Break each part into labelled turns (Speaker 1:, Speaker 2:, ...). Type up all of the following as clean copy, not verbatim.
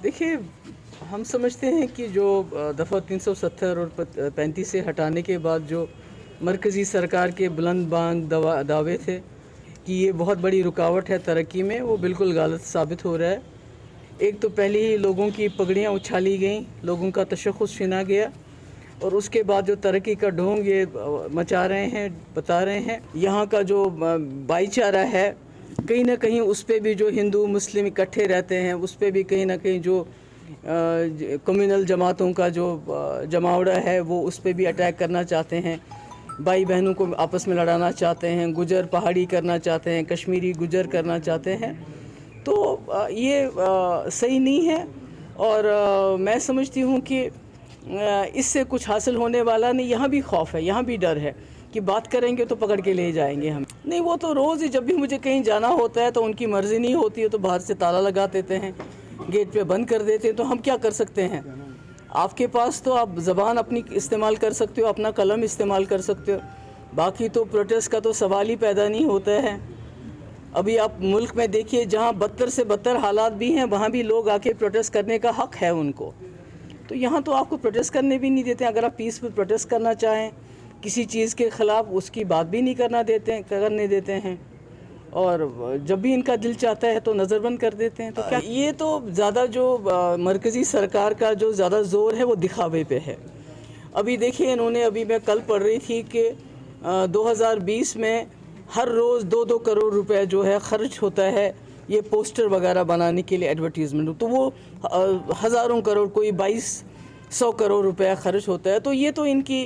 Speaker 1: देखिए, हम समझते हैं कि जो दफ़ा 370 और 35 से हटाने के बाद जो मरकज़ी सरकार के बुलंद बांग दावे थे कि ये बहुत बड़ी रुकावट है तरक्की में, वो बिल्कुल गलत साबित हो रहा है। एक तो पहले ही लोगों की पगड़ियाँ उछाली गईं, लोगों का तशख़्ख़ुस छीना गया, और उसके बाद जो तरक्की का ढोंग ये मचा रहे हैं, बता रहे हैं। यहाँ का जो भाईचारा है, कहीं ना कहीं उस पर भी जो हिंदू मुस्लिम इकट्ठे रहते हैं, उस पर भी कहीं ना कहीं जो कम्युनल जमातों का जो जमावड़ा है, वो उस पर भी अटैक करना चाहते हैं। भाई बहनों को आपस में लड़ाना चाहते हैं, गुजर पहाड़ी करना चाहते हैं, कश्मीरी गुजर करना चाहते हैं। तो ये सही नहीं है, और मैं समझती हूँ कि इससे कुछ हासिल होने वाला नहीं। यहाँ भी खौफ है, यहाँ भी डर है कि बात करेंगे तो पकड़ के ले जाएंगे हम। नहीं, वो तो रोज़ ही जब भी मुझे कहीं जाना होता है तो उनकी मर्ज़ी नहीं होती है तो बाहर से ताला लगा देते हैं, गेट पे बंद कर देते हैं। तो हम क्या कर सकते हैं? आपके पास तो आप ज़बान अपनी इस्तेमाल कर सकते हो, अपना कलम इस्तेमाल कर सकते हो, बाकी तो प्रोटेस्ट का तो सवाल ही पैदा नहीं होता है। अभी आप मुल्क में देखिए, जहाँ बदतर से बदतर हालात भी हैं, वहाँ भी लोग आके प्रोटेस्ट करने का हक़ है उनको। तो यहाँ तो आपको प्रोटेस्ट करने भी नहीं देते। अगर आप पीसफुल प्रोटेस्ट करना चाहें किसी चीज़ के ख़िलाफ़, उसकी बात भी नहीं करने देते हैं, और जब भी इनका दिल चाहता है तो नज़रबंद कर देते हैं। तो क्या ये तो ज़्यादा जो मरकज़ी सरकार का जो ज़्यादा ज़ोर है वो दिखावे पे है। अभी देखिए, इन्होंने, अभी मैं कल पढ़ रही थी कि 2020 में हर रोज़ 2-2 करोड़ रुपए जो है ख़र्च होता है ये पोस्टर वगैरह बनाने के लिए, एडवर्टीज़मेंट। तो वो हज़ारों करोड़, कोई 2200 करोड़ रुपया ख़र्च होता है। तो ये तो इनकी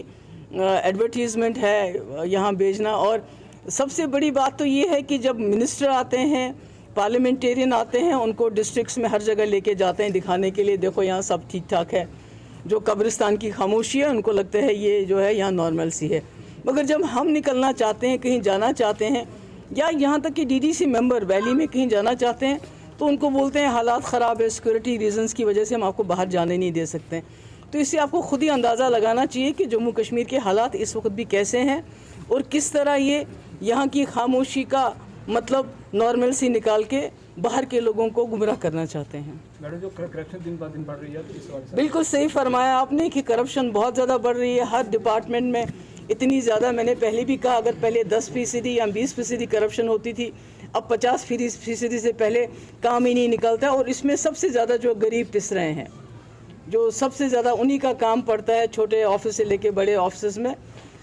Speaker 1: एडवर्टीज़मेंट है यहाँ भेजना। और सबसे बड़ी बात तो ये है कि जब मिनिस्टर आते हैं, पार्लियामेंटेरियन आते हैं, उनको डिस्ट्रिक्ट्स में हर जगह लेके जाते हैं दिखाने के लिए, देखो यहाँ सब ठीक ठाक है। जो कब्रिस्तान की खामोशी है, उनको लगता है ये जो है यहाँ नॉर्मल सी है। मगर जब हम निकलना चाहते हैं, कहीं जाना चाहते हैं, या यहाँ तक कि डीडीसी मेंबर वैली में कहीं जाना चाहते हैं, तो उनको बोलते हैं हालात ख़राब है, सिक्योरिटी रीजंस की वजह से हम आपको बाहर जाने नहीं दे सकते। तो इससे आपको खुद ही अंदाज़ा लगाना चाहिए कि जम्मू कश्मीर के हालात इस वक्त भी कैसे हैं, और किस तरह ये यहाँ की खामोशी का मतलब नॉर्मल सी निकाल के बाहर के लोगों को गुमराह करना चाहते हैं।
Speaker 2: मैडम, जो करप्शन दिन ब दिन बढ़ रही है, तो इस वजह से
Speaker 1: बिल्कुल सही फरमाया आपने कि करप्शन बहुत ज़्यादा बढ़ रही है हर डिपार्टमेंट में। इतनी ज़्यादा, मैंने पहले भी कहा, अगर पहले 10% या 20% करप्शन होती थी, अब 50% से पहले काम ही नहीं निकलता है। और इसमें सबसे ज़्यादा जो गरीब पिस रहे हैं, जो सबसे ज़्यादा उन्हीं का काम पड़ता है, छोटे ऑफिस से लेके बड़े ऑफिस में,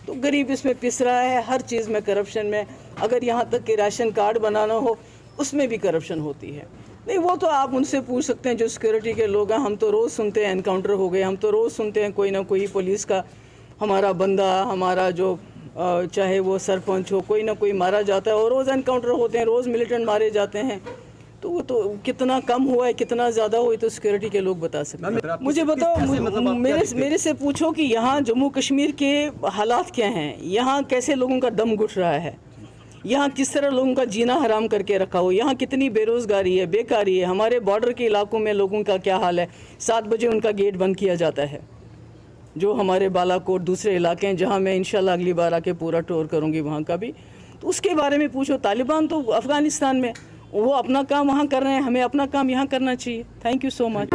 Speaker 1: तो गरीब इसमें पिस रहा है। हर चीज़ में करप्शन में, अगर यहाँ तक कि राशन कार्ड बनाना हो उसमें भी करप्शन होती है। नहीं, वो तो आप उनसे पूछ सकते हैं जो सिक्योरिटी के लोग हैं। हम तो रोज़ सुनते हैं एनकाउंटर हो गए, हम तो रोज़ सुनते हैं कोई ना कोई पुलिस का हमारा बंदा, हमारा जो चाहे वो सरपंच हो, कोई ना कोई मारा जाता है, और रोज़ एनकाउंटर होते हैं, रोज़ मिलिटेंट मारे जाते हैं। तो वो तो कितना कम हुआ है, कितना ज़्यादा हुआ है, तो सिक्योरिटी के लोग बता सकते हैं। मुझे बताओ, मेरे से पूछो कि यहाँ जम्मू कश्मीर के हालात क्या हैं, यहाँ कैसे लोगों का दम घुट रहा है, यहाँ किस तरह लोगों का जीना हराम करके रखा हो, यहाँ कितनी बेरोज़गारी है, बेकारी है। हमारे बॉर्डर के इलाकों में लोगों का क्या हाल है, 7 बजे उनका गेट बंद किया जाता है। जो हमारे बालाकोट, दूसरे इलाके हैं जहाँ मैं इंशाल्लाह अगली बार आके पूरा टूर करूँगी वहाँ का भी, तो उसके बारे में पूछो। तालिबान तो अफ़गानिस्तान में, वो अपना काम वहाँ कर रहे हैं, हमें अपना काम यहाँ करना चाहिए। Thank you so much.